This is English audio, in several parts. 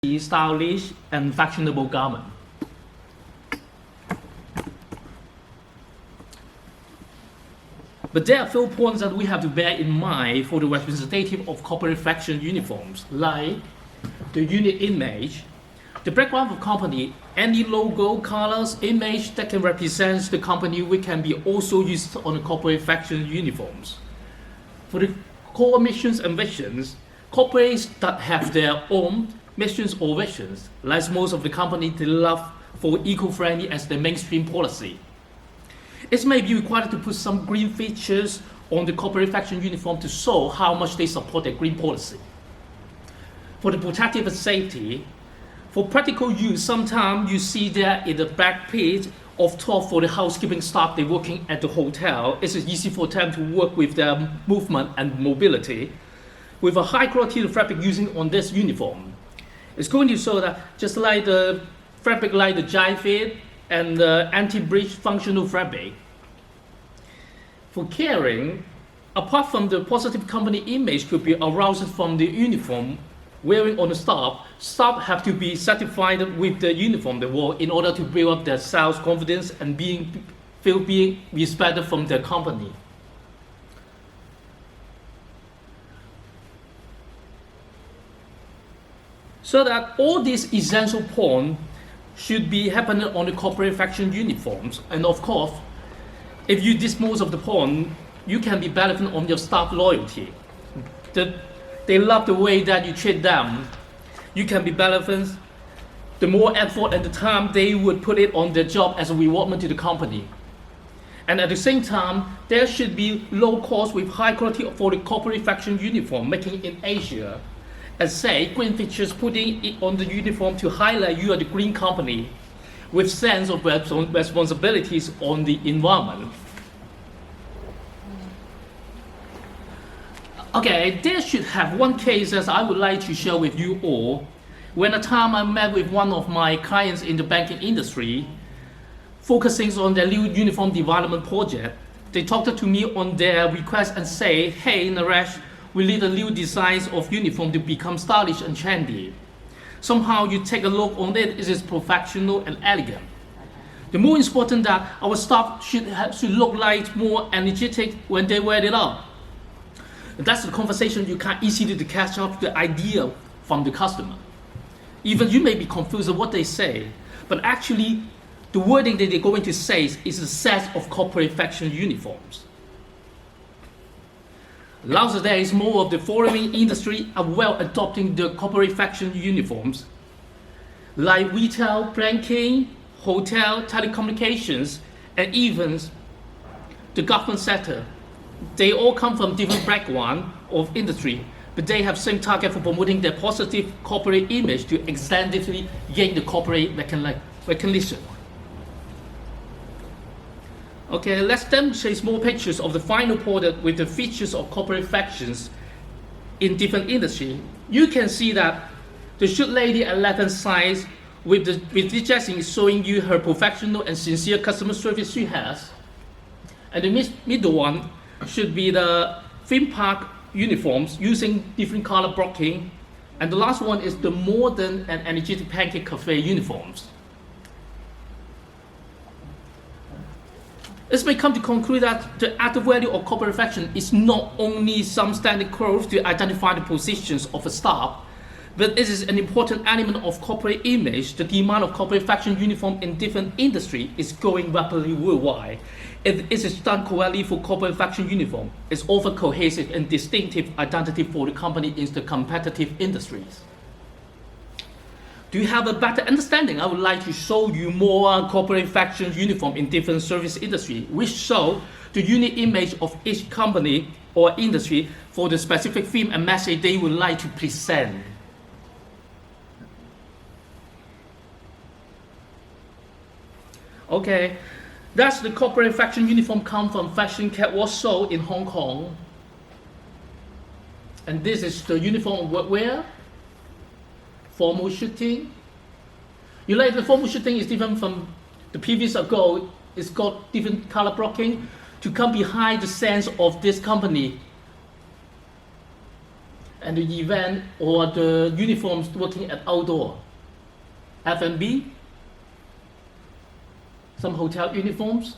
stylish and fashionable garment. But there are a few points that we have to bear in mind for the representative of corporate fashion uniforms, like the unit image, the background of the company, any logo, colors, image that can represent the company, which can be also used on the corporate fashion uniforms. For the core missions and visions, corporates that have their own missions or visions, like most of the companies, they love for eco-friendly as their mainstream policy. It may be required to put some green features on the corporate fashion uniform to show how much they support their green policy. For the protective and safety, for practical use, sometimes you see there in the back page of top for the housekeeping staff they're working at the hotel. It's easy for them to work with their movement and mobility with a high quality fabric using on this uniform. It's going to show that just like the fabric like the Jive Fit and the anti-breach functional fabric. For caring, apart from the positive company image could be aroused from the uniform wearing on the staff have to be satisfied with the uniform they wore in order to build up their self-confidence and feel being respected from their company. So that all these essential points should be happening on the corporate fashion uniforms. And of course, if you dispose of the point, you can be benefiting on your staff loyalty. They love the way that you treat them. You can be benefiting the more effort and the time they would put it on their job as a rewardment to the company. And at the same time, there should be low cost with high quality for the corporate fashion uniform making in Asia. As say, green features putting it on the uniform to highlight you are the green company with sense of responsibilities on the environment. Okay, there should have one case that I would like to share with you all. When a time I met with one of my clients in the banking industry, focusing on their new uniform development project, they talked to me on their request and say, hey Naresh, we need a new designs of uniform to become stylish and trendy. Somehow you take a look on it is professional and elegant. The more important that our staff should look like more energetic when they wear it up. That's the conversation you can't easily to catch up the idea from the customer. Even you may be confused of what they say, but actually the wording that they're going to say is a set of corporate fashion uniforms. Nowadays, more of the foreign industry are well adopting the corporate fashion uniforms, like retail, banking, hotel, telecommunications, and even the government sector. They all come from different background of industry, but they have same target for promoting their positive corporate image to extensively gain the corporate recognition. Okay, let's demonstrate more pictures of the final product with the features of corporate fashions in different industry. You can see that the shirt lady at left-hand side with the dressing is showing you her professional and sincere customer service she has. And the middle one should be the theme park uniforms using different color blocking. And the last one is the modern and energetic pancake cafe uniforms. It may come to conclude that the added value of corporate fashion is not only some standard clothes to identify the positions of a staff, but it is an important element of corporate image. The demand of corporate fashion uniform in different industries is growing rapidly worldwide. If it is done correctly for corporate fashion uniform, it's offer cohesive and distinctive identity for the company in the competitive industries. Do you have a better understanding? I would like to show you more corporate fashion uniform in different service industry, which show the unique image of each company or industry for the specific theme and message they would like to present. Okay, that's the corporate fashion uniform come from Fashion Catwalk Show in Hong Kong. And this is the uniform workwear. Formal shooting. You like the formal shooting is different from the previous ago. It's got different color blocking to come behind the sense of this company. and the event or the uniforms working at outdoor, F&B, some hotel uniforms,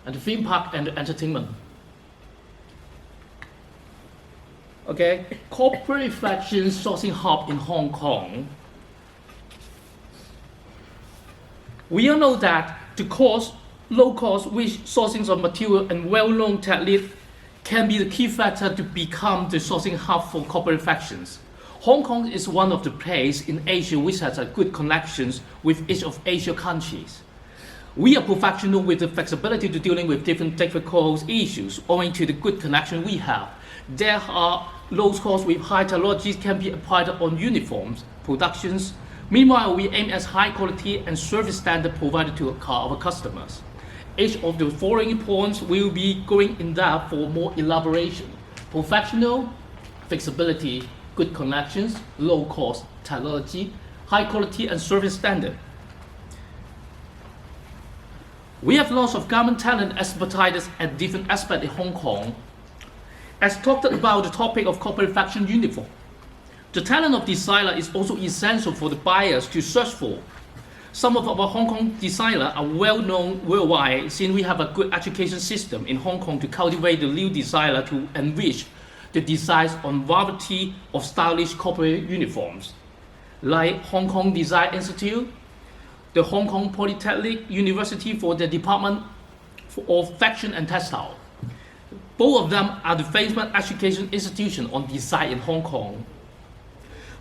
and the theme park and the entertainment. Okay, Corporate Reflection Sourcing Hub in Hong Kong. We all know that the low cost rich sourcing of material and well-known tech lead can be the key factor to become the sourcing hub for corporate reflections. Hong Kong is one of the places in Asia which has a good connections with each of Asia countries. We are professional with the flexibility to dealing with different difficult issues owing to the good connection we have. There are low costs with high technologies can be applied on uniforms, productions. Meanwhile, we aim at high quality and service standard provided to our customers. Each of the following points will be going in depth for more elaboration. Professional, flexibility, good connections, low cost, technology, high quality and service standard. We have lots of government talent expertise at different aspects in Hong Kong. As talked about the topic of corporate fashion uniform, the talent of designer is also essential for the buyers to search for. Some of our Hong Kong designers are well known worldwide since we have a good education system in Hong Kong to cultivate the new designer to enrich the designs on variety of stylish corporate uniforms, like Hong Kong Design Institute, the Hong Kong Polytechnic University for the Department of Fashion and Textile. Both of them are the famous education institutions on design in Hong Kong.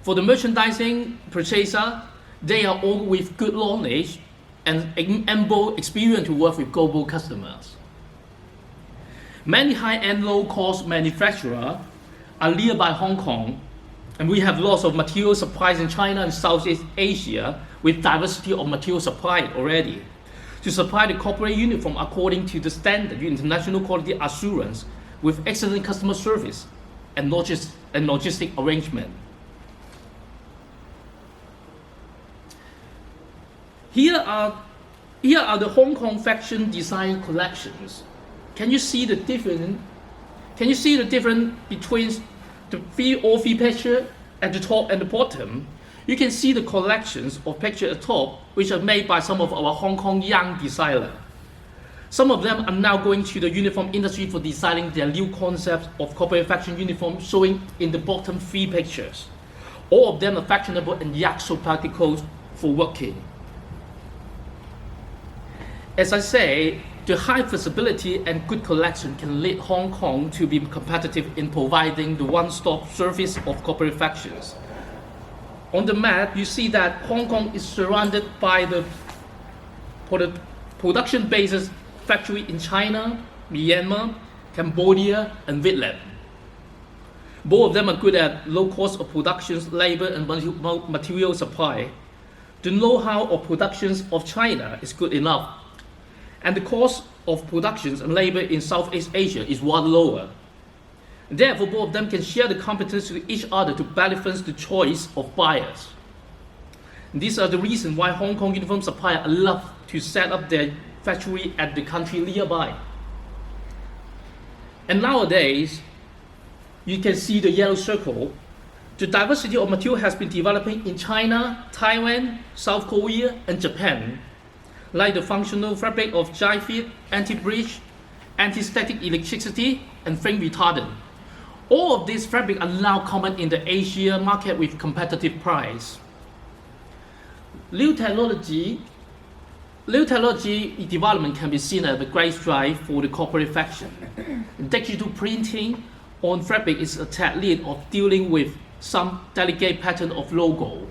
For the merchandising purchaser, they are all with good knowledge and ample experience to work with global customers. Many high-end low-cost manufacturers are nearby Hong Kong, and we have lots of material supplies in China and Southeast Asia with diversity of material supply already. To supply the corporate uniform according to the standard international quality assurance with excellent customer service and logistic arrangement. Here are the Hong Kong fashion design collections. Can you see the difference? Can you see the difference between the three pictures at the top and the bottom? You can see the collections of pictures at the top, which are made by some of our Hong Kong young designers. Some of them are now going to the uniform industry for designing their new concepts of corporate fashion uniform, showing in the bottom three pictures. All of them are fashionable and yet so practical for working. As I say, the high flexibility and good collection can lead Hong Kong to be competitive in providing the one-stop service of corporate fashions. On the map, you see that Hong Kong is surrounded by the production bases factory in China, Myanmar, Cambodia, and Vietnam. Both of them are good at low cost of productions, labor, and material supply. The know-how of productions of China is good enough, and the cost of productions and labor in Southeast Asia is one lower. Therefore, both of them can share the competence with each other to balance the choice of buyers. These are the reasons why Hong Kong uniform suppliers love to set up their factory at the country nearby. And nowadays, you can see the yellow circle. The diversity of material has been developing in China, Taiwan, South Korea, and Japan, like the functional fabric of dry fit, anti-breach, anti-static electricity, and flame retardant. All of these fabrics are now common in the Asia market with competitive price. New technology development can be seen as a great strive for the corporate fashion. Digital printing on fabric is a technique of dealing with some delicate pattern of logo,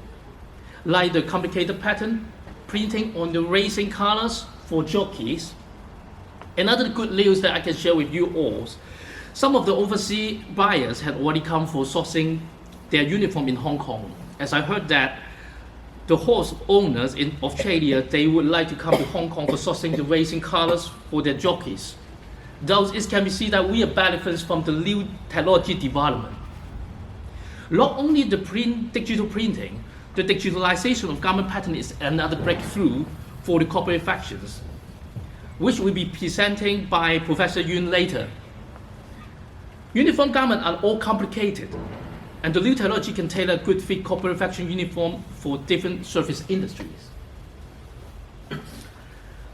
like the complicated pattern printing on the racing colors for jockeys. Another good news that I can share with you all, some of the overseas buyers had already come for sourcing their uniform in Hong Kong. As I heard that the horse owners in Australia, they would like to come to Hong Kong for sourcing the racing colors for their jockeys. Thus, it can be seen that we are benefiting from the new technology development. Not only the digital printing, the digitalization of garment pattern is another breakthrough for the corporate fashions, which will be presenting by Professor Yun later. Uniform garments are all complicated, and the new technology can tailor good fit corporate reflection uniform for different service industries.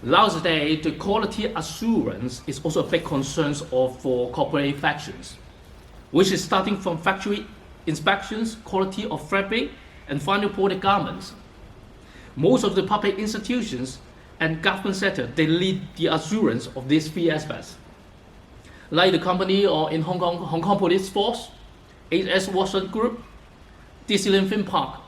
Nowadays, the quality assurance is also a big concern for corporate reflections, which is starting from factory inspections, quality of fabric, and final product garments. Most of the public institutions and government sector, they lead the assurance of these three aspects. Like the company or in Hong Kong Police Force, HS Watson Group, Disneyland Theme Park.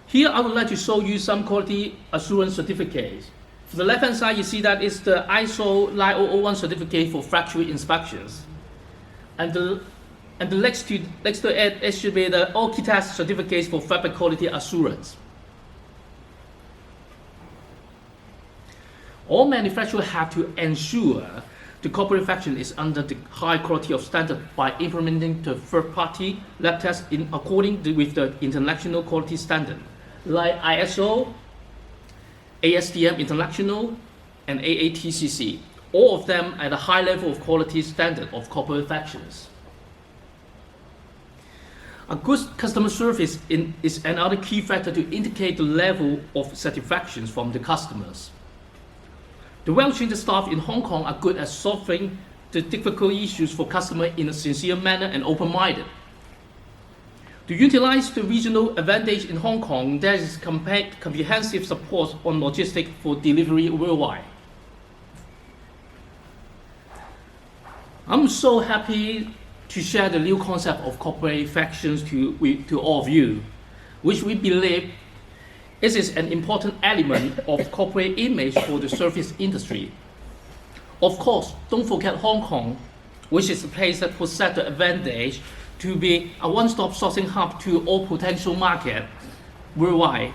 Here I would like to show you some quality assurance certificates. For the left-hand side, you see that it's the ISO 9001 certificate for factory inspections. And the next to it should be the OKITAS certificates for fabric quality assurance. All manufacturers have to ensure the corporate reflection is under the high quality of standard by implementing the third-party lab tests in according with the international quality standard, like ISO, ASTM International, and AATCC, all of them at a high level of quality standard of corporate reflections. A good customer service is another key factor to indicate the level of satisfaction from the customers. The well-trained staff in Hong Kong are good at solving the difficult issues for customers in a sincere manner and open-minded. To utilize the regional advantage in Hong Kong, there is comprehensive support on logistics for delivery worldwide. I'm so happy to share the new concept of corporate reflections to all of you, which we believe is an important element of corporate image for the service industry. Of course, don't forget Hong Kong, which is a place that possesses the advantage to be a one-stop sourcing hub to all potential markets worldwide.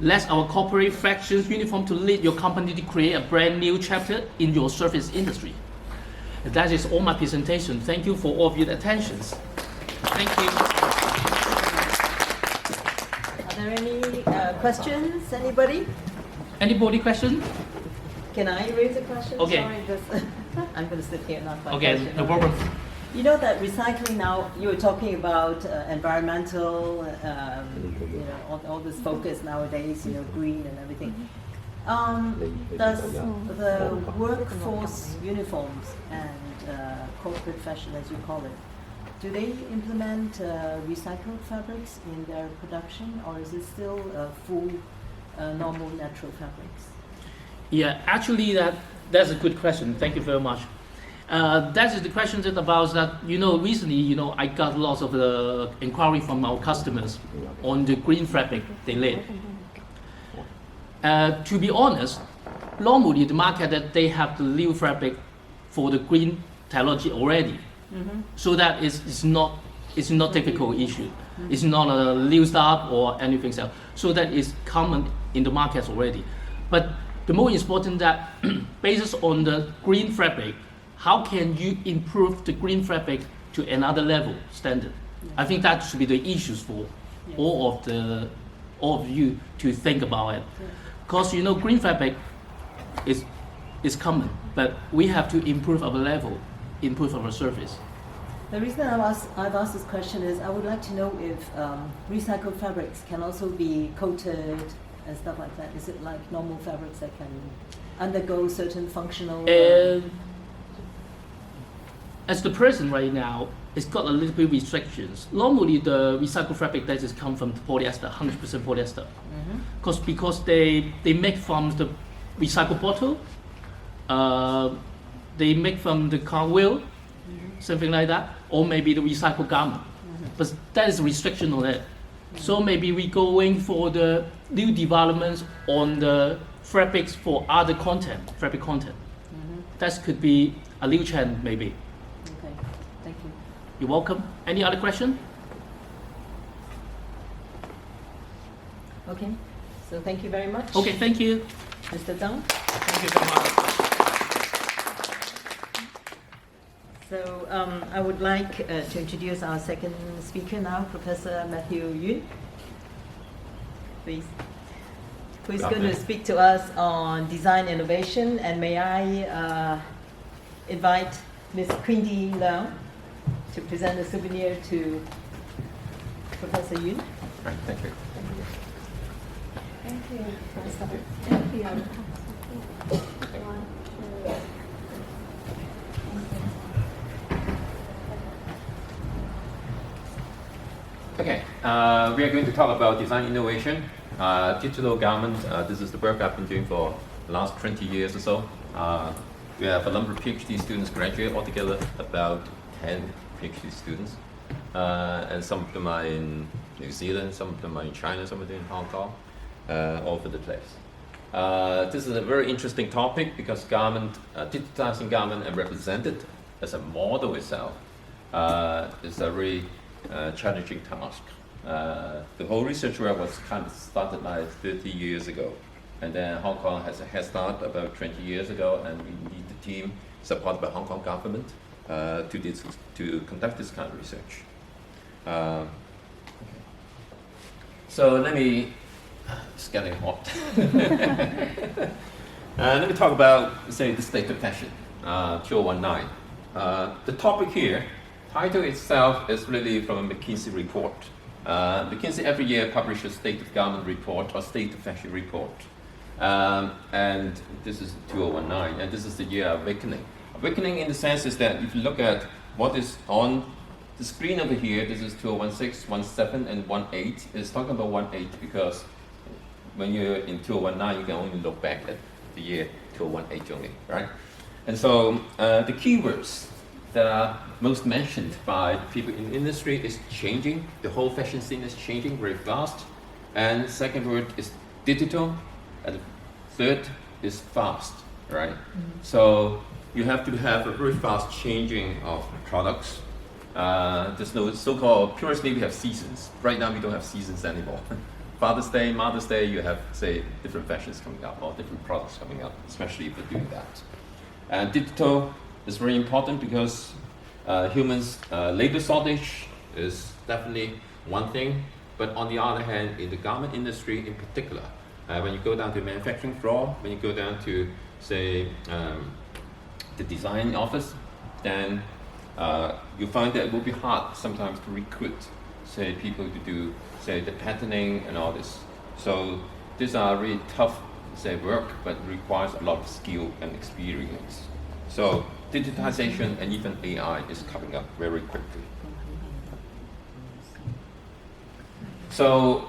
Let our corporate reflections uniform to lead your company to create a brand new chapter in your service industry. That is all my presentation. Thank you for all of your attentions. Thank you. Are there any questions? Anybody? Anybody question? Can I raise a question? Okay. Sorry, this, I'm going to sit here and ask my Okay, question. no problem. You know that recycling now, you were talking about environmental, all this focus nowadays, green and everything. Does the workforce uniforms and corporate fashion, as you call it, do they implement recycled fabrics in their production, or is it still full normal natural fabrics? Yeah, actually that's a good question. Thank you very much. That is the question that about that, recently, I got lots of inquiry from our customers on the green fabric they need. To be honest, normally the market that they have the new fabric for the green technology already. Mm-hmm. So that it's not difficult issue. Mm-hmm. It's not a new stuff or anything else. So that is common in the markets already. But the most important that based on the green fabric, how can you improve the green fabric to another level standard? Yeah. I think that should be the issues for all of you to think about it. Because green fabric is common, but we have to improve our level, improve our service. The reason I've asked this question is I would like to know if recycled fabrics can also be coated and stuff like that. Is it like normal fabrics that can undergo certain functional? As the present right now, it's got a little bit restrictions. Normally, the recycled fabric that just come from polyester, 100% polyester, because they make from the recycled bottle, they make from the car wheel, something like that, or maybe the recycled garment. But that is a restriction on it. So maybe we going for the new developments on the fabrics for other content, fabric content. That could be a new trend maybe. Okay, thank you. You're welcome. Any other question? Okay, so thank you very much. Okay, thank you. Mr. Deng. Thank you very much. So I would like to introduce our second speaker now, Professor Matthew Yuen. Please. Who is going to speak to us on design innovation, and may I invite Ms. Quindy Leung to present a souvenir to Professor Yun. Right, thank you. Thank you. Thank you. One, two. Okay, we are going to talk about design innovation, digital garment. This is the work I've been doing for the last 20 years or so. We have a number of PhD students graduate, altogether about 10 PhD students. And some of them are in New Zealand, some of them are in China, some of them in Hong Kong, all over the place. This is a very interesting topic because digitizing garment and represented as a model itself is a very challenging task. The whole research work was kind of started like 30 years ago. And then Hong Kong has a head start about 20 years ago, and we need the team supported by Hong Kong government to conduct this kind of research. Okay. So let me, it's getting hot. Let me talk about, say, the state of fashion, 2019. The topic here, title itself is really from a McKinsey report. McKinsey every year publishes state of garment report or state of fashion report. And this is 2019, and this is the year of awakening. Awakening in the sense is that if you look at what is on the screen over here, this is 2016, 17, and 18. It's talking about 18 because when you're in 2019, you can only look back at the year 2018 only, right? And so the keywords that are most mentioned by people in the industry is changing. The whole fashion scene is changing very fast. And second word is digital. And third is fast, right? So you have to have a very fast changing of products. There's no so-called, previously we have seasons. Right now we don't have seasons anymore. Father's Day, Mother's Day, you have, say, different fashions coming up or different products coming up, especially if you're doing that. And digital is very important because humans' labor shortage is definitely one thing, but on the other hand, in the garment industry in particular, when you go down to the manufacturing floor, when you go down to, say, the design office, then you find that it will be hard sometimes to recruit, say, people to do, say, the patterning and all this. So these are really tough, say, work, but requires a lot of skill and experience. So digitization and even AI is coming up very quickly. So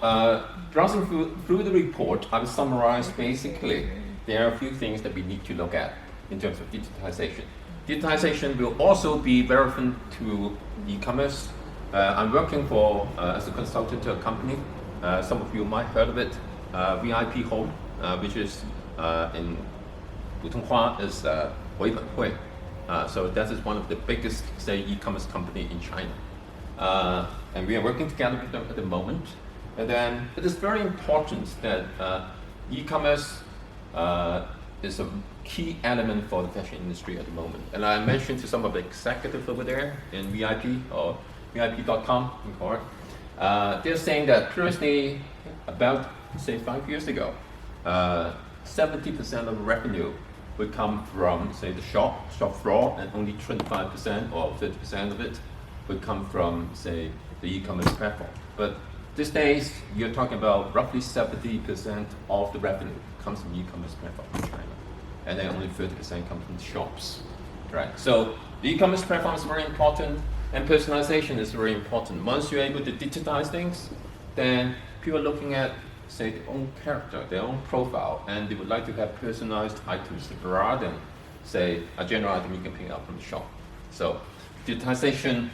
browsing through the report, I've summarized basically there are a few things that we need to look at in terms of digitization. Digitization will also be relevant to e-commerce. I'm working for, as a consultant to a company, some of you might have heard of it, VIP Home, which is in Putonghua is Weipenhui. So that is one of the biggest, say, e-commerce company in China. And we are working together with them at the moment. And then it is very important that e-commerce is a key element for the fashion industry at the moment. And I mentioned to some of the executives over there in VIP or VIP.com, in court, they're saying that previously, about, say, 5 years ago, 70% of revenue would come from, say, the shop floor, and only 25% or 30% of it would come from, say, the e-commerce platform. But these days, you're talking about roughly 70% of the revenue comes from e-commerce platform in China, and then only 30% comes from the shops, right? So the e-commerce platform is very important, and personalization is very important. Once you're able to digitize things, then people are looking at, say, their own character, their own profile, and they would like to have personalized items rather than, say, a general item you can pick up from the shop. So digitization